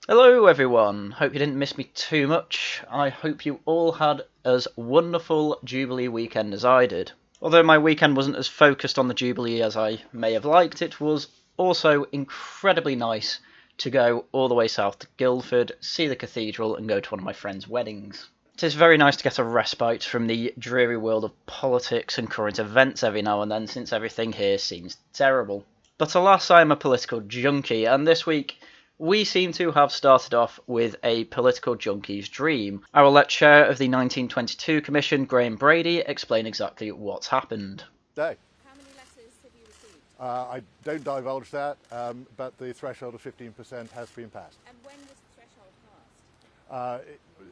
Hello everyone, hope you didn't miss me too much. I hope you all had as wonderful Jubilee weekend as I did. Although my weekend wasn't as focused on the Jubilee as I may have liked, it was also incredibly nice to go all the way south to Guildford, see the cathedral and go to one of my friends' weddings. It is very nice to get a respite from the dreary world of politics and current events every now and then, since everything here seems terrible. But alas, I am a political junkie, and this week we seem to have started off with a political junkie's dream. I will let Chair of the 1922 Commission, Graham Brady, explain exactly what's happened. No. How many letters have you received? I don't divulge that, but the threshold of 15% has been passed. And when was the threshold passed?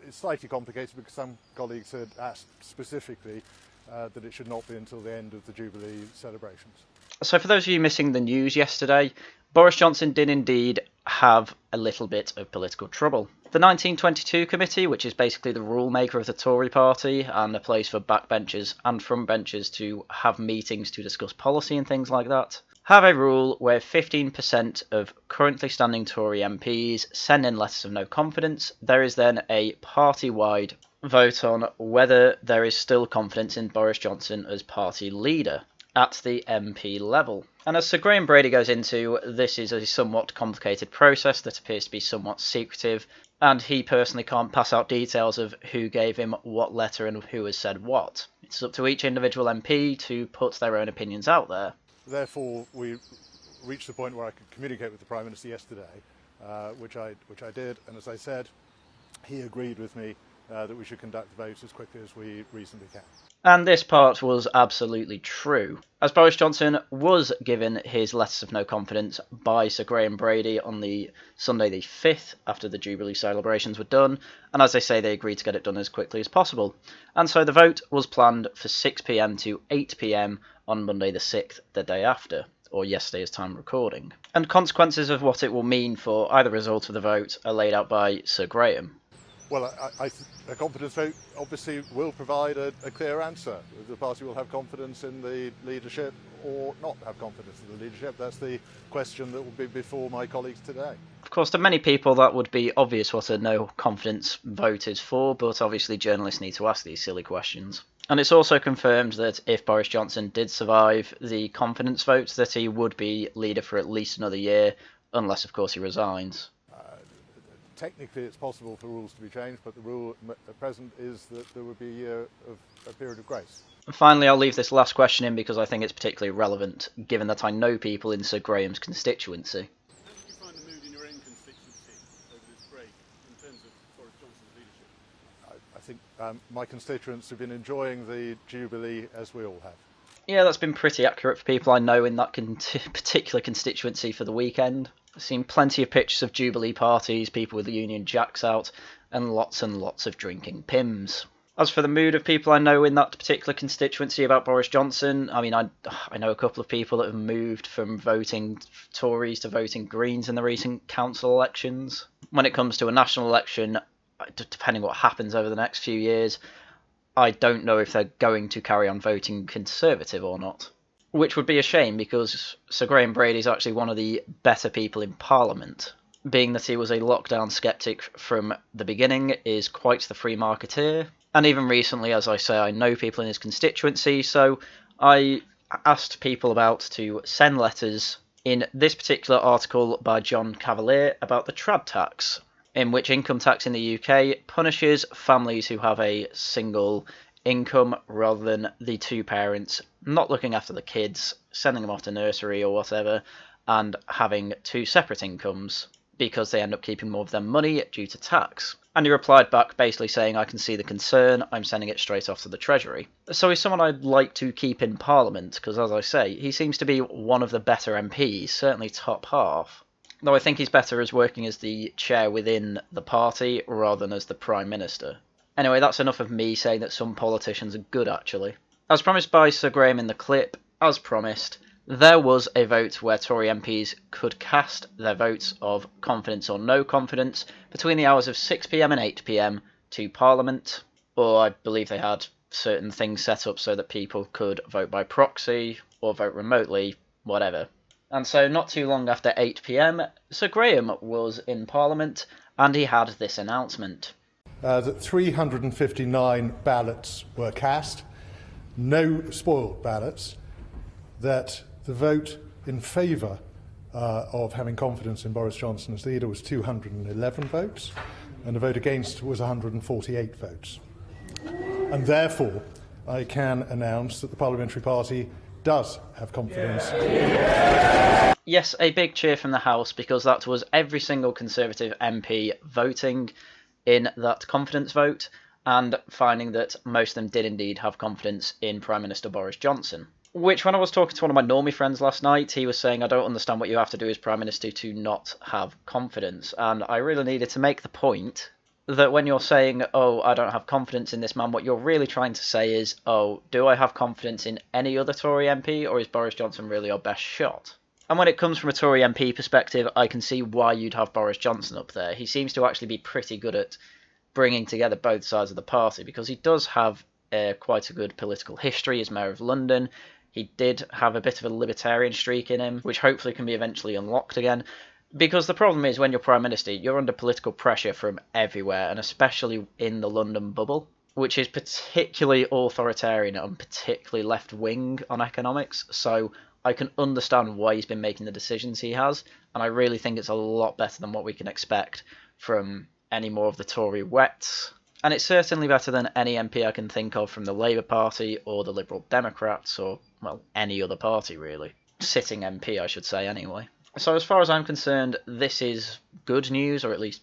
It's slightly complicated because some colleagues had asked specifically that it should not be until the end of the Jubilee celebrations. So for those of you missing the news yesterday, Boris Johnson did indeed have a little bit of political trouble. The 1922 committee, which is basically the rule maker of the Tory party and a place for backbenchers and frontbenchers to have meetings to discuss policy and things like that, have a rule where 15% of currently standing Tory MPs send in letters of no confidence. There is then a party-wide vote on whether there is still confidence in Boris Johnson as party leader at the MP level. And as Sir Graham Brady goes into, this is a somewhat complicated process that appears to be somewhat secretive, and he personally can't pass out details of who gave him what letter and who has said what. It's up to each individual MP to put their own opinions out there. Therefore, we reached the point where I could communicate with the Prime Minister yesterday, which I did, and as I said, he agreed with me that we should conduct the vote as quickly as we reasonably can. And this part was absolutely true, as Boris Johnson was given his letters of no confidence by Sir Graham Brady on the Sunday the 5th, after the Jubilee celebrations were done, and as they say, they agreed to get it done as quickly as possible. And so the vote was planned for 6 p.m. to 8 p.m. on Monday the 6th, the day after, or yesterday's time recording. And consequences of what it will mean for either result of the vote are laid out by Sir Graham. Well, a confidence vote obviously will provide a clear answer. The party will have confidence in the leadership or not have confidence in the leadership. That's the question that will be before my colleagues today. Of course, to many people that would be obvious what a no confidence vote is for, but obviously journalists need to ask these silly questions. And it's also confirmed that if Boris Johnson did survive the confidence vote, that he would be leader for at least another year, unless of course he resigns. Technically, it's possible for rules to be changed, but the rule at present is that there would be a year of a period of grace. And finally, I'll leave this last question in because I think it's particularly relevant, given that I know people in Sir Graham's constituency. How did you find the mood in your own constituency over this break in terms of Boris Johnson's leadership? I think my constituents have been enjoying the Jubilee as we all have. Yeah, that's been pretty accurate for people I know in that particular constituency for the weekend. I've seen plenty of pictures of Jubilee parties, people with the Union Jacks out, and lots of drinking Pims. As for the mood of people I know in that particular constituency about Boris Johnson, I mean, I know a couple of people that have moved from voting Tories to voting Greens in the recent council elections. When it comes to a national election, depending what happens over the next few years, I don't know if they're going to carry on voting Conservative or not. Which would be a shame because Sir Graham Brady is actually one of the better people in Parliament. Being that he was a lockdown sceptic from the beginning, is quite the free marketeer. And even recently, as I say, I know people in his constituency, so I asked people about to send letters in this particular article by John Cavalier about the trad tax, in which income tax in the UK punishes families who have a single income rather than the two parents not looking after the kids, sending them off to nursery or whatever, and having two separate incomes because they end up keeping more of their money due to tax. And he replied back basically saying, I can see the concern, I'm sending it straight off to the Treasury. So he's someone I'd like to keep in Parliament because, as I say, he seems to be one of the better MPs, certainly top half. Though I think he's better as working as the chair within the party rather than as the Prime Minister. Anyway, that's enough of me saying that some politicians are good, actually. As promised by Sir Graham in the clip, as promised, there was a vote where Tory MPs could cast their votes of confidence or no confidence between the hours of 6 p.m. and 8 p.m. to Parliament, or I believe they had certain things set up so that people could vote by proxy or vote remotely, whatever. And so not too long after 8 p.m, Sir Graham was in Parliament and he had this announcement. That 359 ballots were cast, no spoiled ballots, that the vote in favour of having confidence in Boris Johnson as leader was 211 votes, and the vote against was 148 votes. And therefore, I can announce that the Parliamentary Party does have confidence. Yes, a big cheer from the House, because that was every single Conservative MP voting in that confidence vote, and finding that most of them did indeed have confidence in Prime Minister Boris Johnson. Which, when I was talking to one of my normie friends last night, he was saying, I don't understand what you have to do as Prime Minister to not have confidence. And I really needed to make the point that when you're saying, oh, I don't have confidence in this man, what you're really trying to say is, oh, do I have confidence in any other Tory MP, or is Boris Johnson really our best shot? And when it comes from a Tory MP perspective, I can see why you'd have Boris Johnson up there. He seems to actually be pretty good at bringing together both sides of the party, because he does have quite a good political history as Mayor of London. He did have a bit of a libertarian streak in him, which hopefully can be eventually unlocked again. Because the problem is, when you're Prime Minister, you're under political pressure from everywhere, and especially in the London bubble, which is particularly authoritarian and particularly left-wing on economics. So I can understand why he's been making the decisions he has, and I really think it's a lot better than what we can expect from any more of the Tory wets. And it's certainly better than any MP I can think of from the Labour Party or the Liberal Democrats, or, well, any other party really. Sitting MP, I should say, anyway. So as far as I'm concerned, this is good news, or at least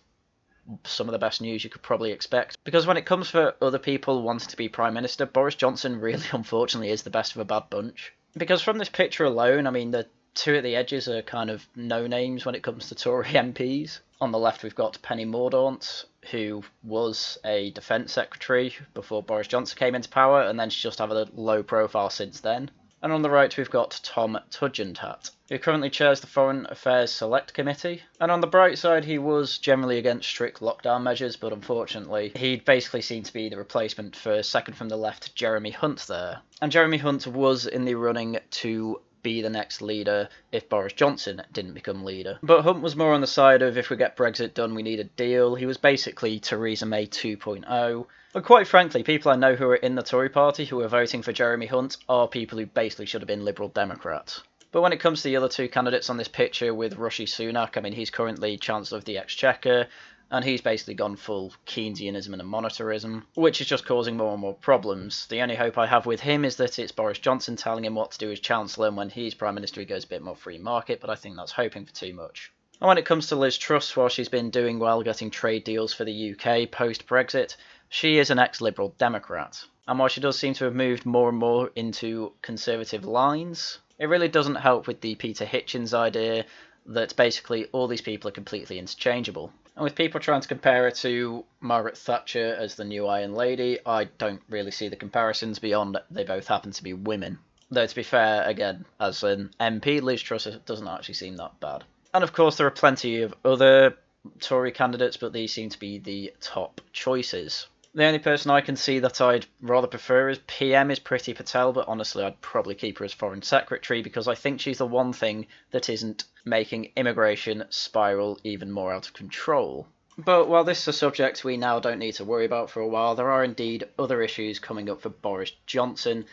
some of the best news you could probably expect. Because when it comes for other people wanting to be Prime Minister, Boris Johnson really, unfortunately, is the best of a bad bunch. Because from this picture alone, I mean, the two at the edges are kind of no-names when it comes to Tory MPs. On the left, we've got Penny Mordaunt, who was a Defence Secretary before Boris Johnson came into power, and then she's just had a low profile since then. And on the right, we've got Tom Tugendhat, who currently chairs the Foreign Affairs Select Committee. And on the bright side, he was generally against strict lockdown measures, but unfortunately, he basically seemed to be the replacement for second from the left, Jeremy Hunt there. And Jeremy Hunt was in the running to be the next leader if Boris Johnson didn't become leader. But Hunt was more on the side of, if we get Brexit done, we need a deal. He was basically Theresa May 2.0. But quite frankly, people I know who are in the Tory party who are voting for Jeremy Hunt are people who basically should have been Liberal Democrats. But when it comes to the other two candidates on this picture with Rishi Sunak, I mean, he's currently Chancellor of the Exchequer, and he's basically gone full Keynesianism and monetarism, which is just causing more and more problems. The only hope I have with him is that it's Boris Johnson telling him what to do as Chancellor, and when he's Prime Minister he goes a bit more free market, but I think that's hoping for too much. And when it comes to Liz Truss, while she's been doing well getting trade deals for the UK post-Brexit, she is an ex-Liberal Democrat. And while she does seem to have moved more and more into Conservative lines, it really doesn't help with the Peter Hitchens idea that basically all these people are completely interchangeable. And with people trying to compare her to Margaret Thatcher as the new Iron Lady, I don't really see the comparisons beyond they both happen to be women. Though to be fair, again, as an MP, Liz Truss doesn't actually seem that bad. And of course there are plenty of other Tory candidates, but these seem to be the top choices. The only person I can see that I'd rather prefer as PM is Priti Patel, but honestly I'd probably keep her as Foreign Secretary because I think she's the one thing that isn't making immigration spiral even more out of control. But while this is a subject we now don't need to worry about for a while, there are indeed other issues coming up for Boris Johnson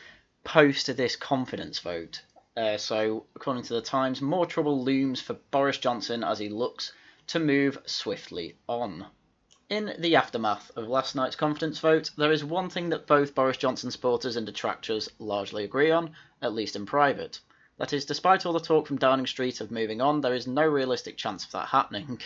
post this confidence vote. So according to the Times, more trouble looms for Boris Johnson as he looks to move swiftly on. In the aftermath of last night's confidence vote, there is one thing that both Boris Johnson supporters and detractors largely agree on, at least in private. That is, despite all the talk from Downing Street of moving on, there is no realistic chance of that happening.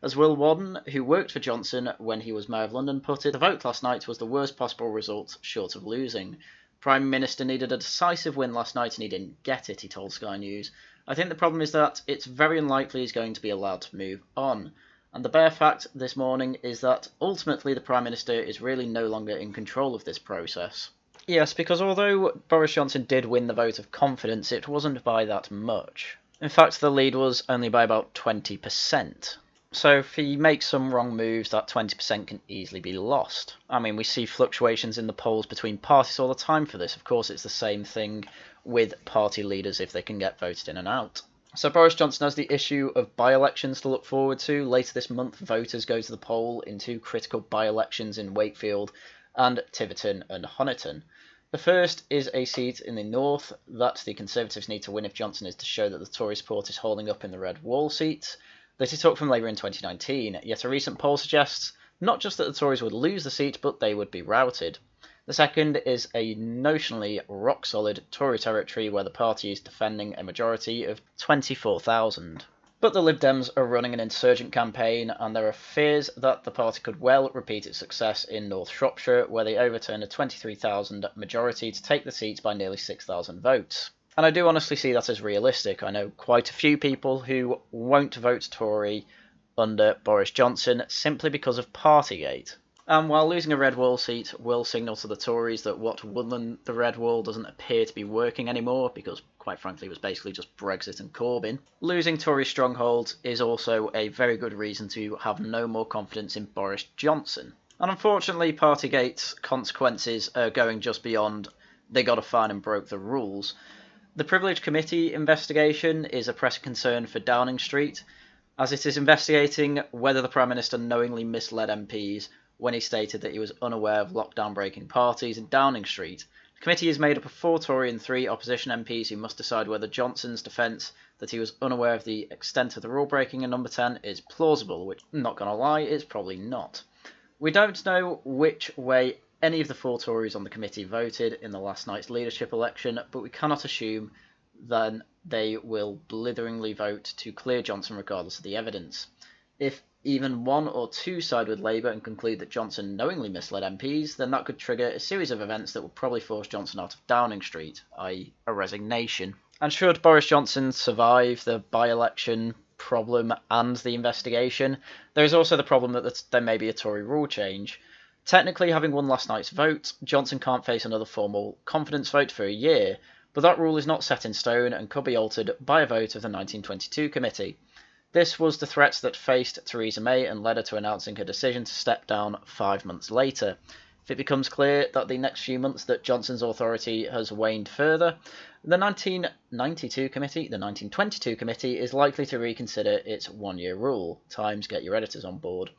As Will Wadden, who worked for Johnson when he was Mayor of London, put it, the vote last night was the worst possible result short of losing. Prime Minister needed a decisive win last night and he didn't get it, he told Sky News. I think the problem is that it's very unlikely he's going to be allowed to move on. And the bare fact this morning is that ultimately the Prime Minister is really no longer in control of this process. Yes, because although Boris Johnson did win the vote of confidence, it wasn't by that much. In fact, the lead was only by about 20%. So if he makes some wrong moves, that 20% can easily be lost. I mean, we see fluctuations in the polls between parties all the time for this. Of course, it's the same thing with party leaders if they can get voted in and out. So Boris Johnson has the issue of by-elections to look forward to. Later this month, voters go to the poll in two critical by-elections in Wakefield and Tiverton and Honiton. The first is a seat in the north that the Conservatives need to win if Johnson is to show that the Tory support is holding up in the Red Wall seat that he took from Labour in 2019, yet a recent poll suggests not just that the Tories would lose the seat, but they would be routed. The second is a notionally rock-solid Tory territory where the party is defending a majority of 24,000. But the Lib Dems are running an insurgent campaign, and there are fears that the party could well repeat its success in North Shropshire, where they overturned a 23,000 majority to take the seat by nearly 6,000 votes. And I do honestly see that as realistic. I know quite a few people who won't vote Tory under Boris Johnson simply because of Partygate. And while losing a Red Wall seat will signal to the Tories that what won the Red Wall doesn't appear to be working anymore, because quite frankly it was basically just Brexit and Corbyn, losing Tory strongholds is also a very good reason to have no more confidence in Boris Johnson. And unfortunately, Partygate's consequences are going just beyond they got a fine and broke the rules. The Privilege Committee investigation is a pressing concern for Downing Street, as it is investigating whether the Prime Minister knowingly misled MPs when he stated that he was unaware of lockdown-breaking parties in Downing Street. The committee is made up of 4 Tory and 3 opposition MPs who must decide whether Johnson's defence that he was unaware of the extent of the rule-breaking in Number 10 is plausible, which, not gonna lie, it's probably not. We don't know which way any of the 4 Tories on the committee voted in the last night's leadership election, but we cannot assume then they will blitheringly vote to clear Johnson regardless of the evidence. If even 1 or 2 side with Labour and conclude that Johnson knowingly misled MPs, then that could trigger a series of events that will probably force Johnson out of Downing Street, i.e. a resignation. And should Boris Johnson survive the by-election problem and the investigation, there is also the problem that there may be a Tory rule change. Technically, having won last night's vote, Johnson can't face another formal confidence vote for a year, but that rule is not set in stone and could be altered by a vote of the 1922 committee. This was the threat that faced Theresa May and led her to announcing her decision to step down 5 months later. If it becomes clear that the next few months that Johnson's authority has waned further, the 1922 committee is likely to reconsider its 1-year rule. Times, get your editors on board.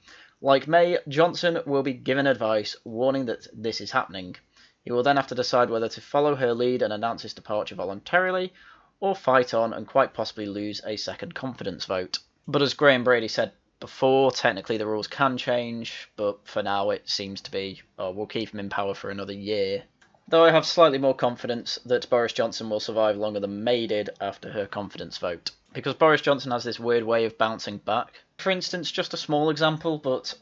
Like May, Johnson will be given advice warning that this is happening. He will then have to decide whether to follow her lead and announce his departure voluntarily, or fight on and quite possibly lose a second confidence vote. But as Graham Brady said before, technically the rules can change, but for now it seems to be, we'll keep him in power for another year. Though I have slightly more confidence that Boris Johnson will survive longer than May did after her confidence vote, because Boris Johnson has this weird way of bouncing back. For instance, just a small example, but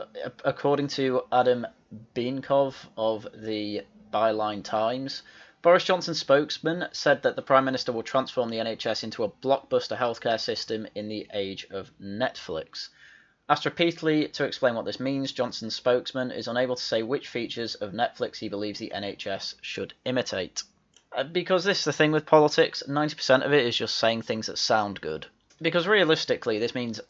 according to Adam Bienkov of the Byline Times, Boris Johnson's spokesman said that the Prime Minister will transform the NHS into a blockbuster healthcare system in the age of Netflix. Asked repeatedly to explain what this means, Johnson's spokesman is unable to say which features of Netflix he believes the NHS should imitate. Because this is the thing with politics, 90% of it is just saying things that sound good. Because realistically, this means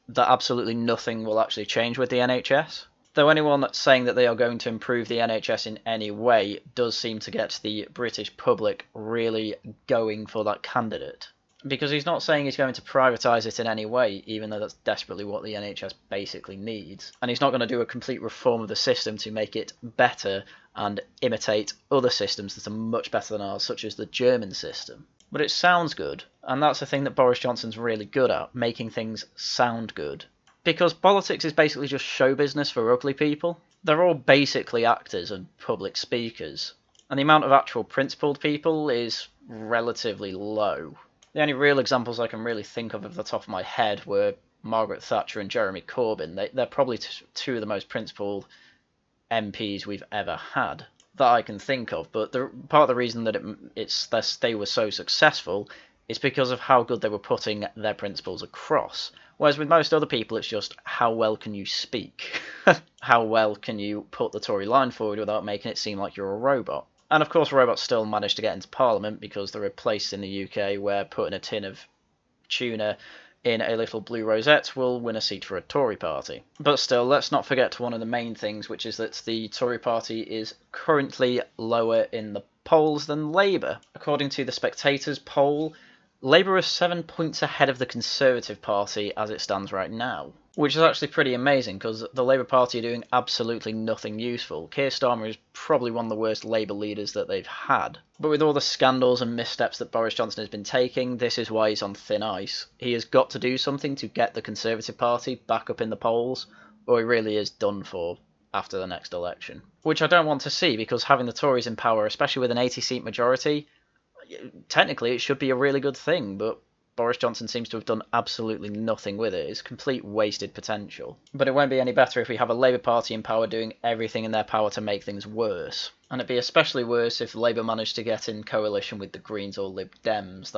that absolutely nothing will actually change with the NHS. Though anyone saying that they are going to improve the NHS in any way does seem to get the British public really going for that candidate. Because he's not saying he's going to privatise it in any way, even though that's desperately what the NHS basically needs. And he's not going to do a complete reform of the system to make it better and imitate other systems that are much better than ours, such as the German system. But it sounds good, and that's the thing that Boris Johnson's really good at, making things sound good. Because politics is basically just show business for ugly people. They're all basically actors and public speakers, and the amount of actual principled people is relatively low. The only real examples I can really think of the top of my head were Margaret Thatcher and Jeremy Corbyn. They're probably two of the most principled MPs we've ever had that I can think of, but part of the reason that they were so successful is because of how good they were putting their principles across. Whereas with most other people, it's just how well can you speak? How well can you put the Tory line forward without making it seem like you're a robot? And of course, robots still manage to get into Parliament because there are places in the UK where putting a tin of tuna in a little blue rosette will win a seat for a Tory party. But still, let's not forget one of the main things, which is that the Tory party is currently lower in the polls than Labour. According to the Spectator's poll, Labour are 7 points ahead of the Conservative Party as it stands right now, which is actually pretty amazing because the Labour Party are doing absolutely nothing useful. Keir Starmer is probably one of the worst Labour leaders that they've had. But with all the scandals and missteps that Boris Johnson has been taking, this is why he's on thin ice. He has got to do something to get the Conservative Party back up in the polls, or he really is done for after the next election. Which I don't want to see, because having the Tories in power, especially with an 80-seat majority, technically it should be a really good thing, but Boris Johnson seems to have done absolutely nothing with it. It's complete wasted potential. But it won't be any better if we have a Labour Party in power doing everything in their power to make things worse. And it'd be especially worse if Labour managed to get in coalition with the Greens or Lib Dems.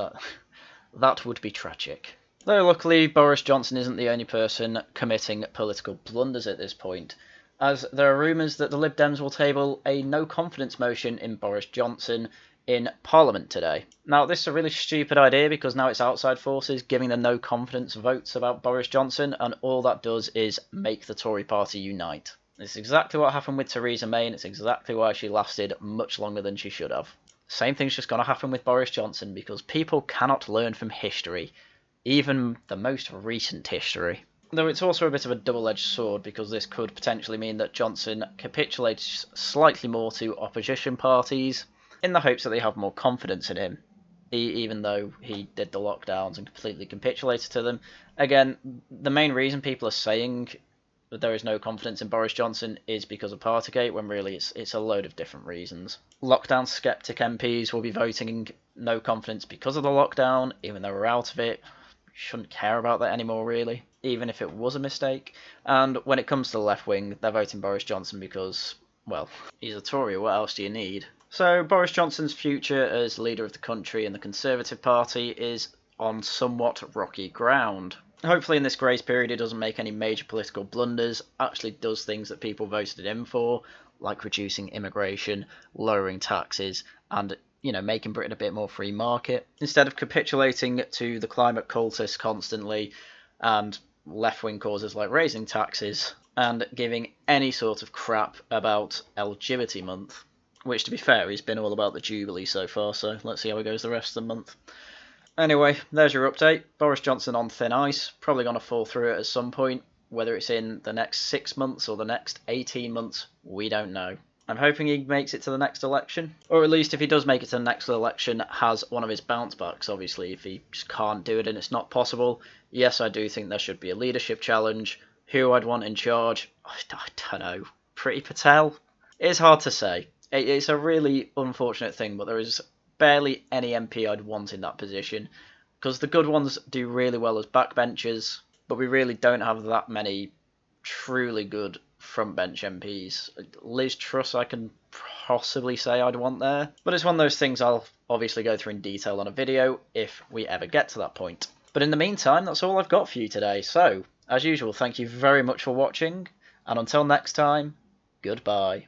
That would be tragic. Though luckily Boris Johnson isn't the only person committing political blunders at this point, as there are rumours that the Lib Dems will table a no-confidence motion in Boris Johnson in Parliament today. Now, this is a really stupid idea because now it's outside forces giving the no-confidence votes about Boris Johnson, and all that does is make the Tory party unite. This is exactly what happened with Theresa May, and it's exactly why she lasted much longer than she should have. Same thing's just going to happen with Boris Johnson, because people cannot learn from history, even the most recent history. Though it's also a bit of a double-edged sword, because this could potentially mean that Johnson capitulates slightly more to opposition parties, in the hopes that they have more confidence in him, even though he did the lockdowns and completely capitulated to them. Again, the main reason people are saying that there is no confidence in Boris Johnson is because of Partygate, when really it's a load of different reasons. Lockdown sceptic MPs will be voting no confidence because of the lockdown, even though we're out of it. You shouldn't care about that anymore, really, even if it was a mistake. And when it comes to the left wing, they're voting Boris Johnson because, well, he's a Tory, what else do you need? So Boris Johnson's future as leader of the country and the Conservative Party is on somewhat rocky ground. Hopefully in this grace period he doesn't make any major political blunders, actually does things that people voted him for, like reducing immigration, lowering taxes, and, making Britain a bit more free market, instead of capitulating to the climate cultists constantly and left-wing causes like raising taxes and giving any sort of crap about LGBT month. Which, to be fair, he's been all about the Jubilee so far, so let's see how it goes the rest of the month. Anyway, there's your update. Boris Johnson on thin ice, probably going to fall through it at some point. Whether it's in the next 6 months or the next 18 months, we don't know. I'm hoping he makes it to the next election. Or at least if he does make it to the next election, has one of his bounce backs, obviously. If he just can't do it and it's not possible, yes, I do think there should be a leadership challenge. Who I'd want in charge? I don't know. Priti Patel? It's hard to say. It's a really unfortunate thing, but there is barely any MP I'd want in that position, because the good ones do really well as backbenchers, but we really don't have that many truly good frontbench MPs. Liz Truss I can possibly say I'd want there, but it's one of those things I'll obviously go through in detail on a video if we ever get to that point. But in the meantime, that's all I've got for you today, so, as usual, thank you very much for watching, and until next time, goodbye.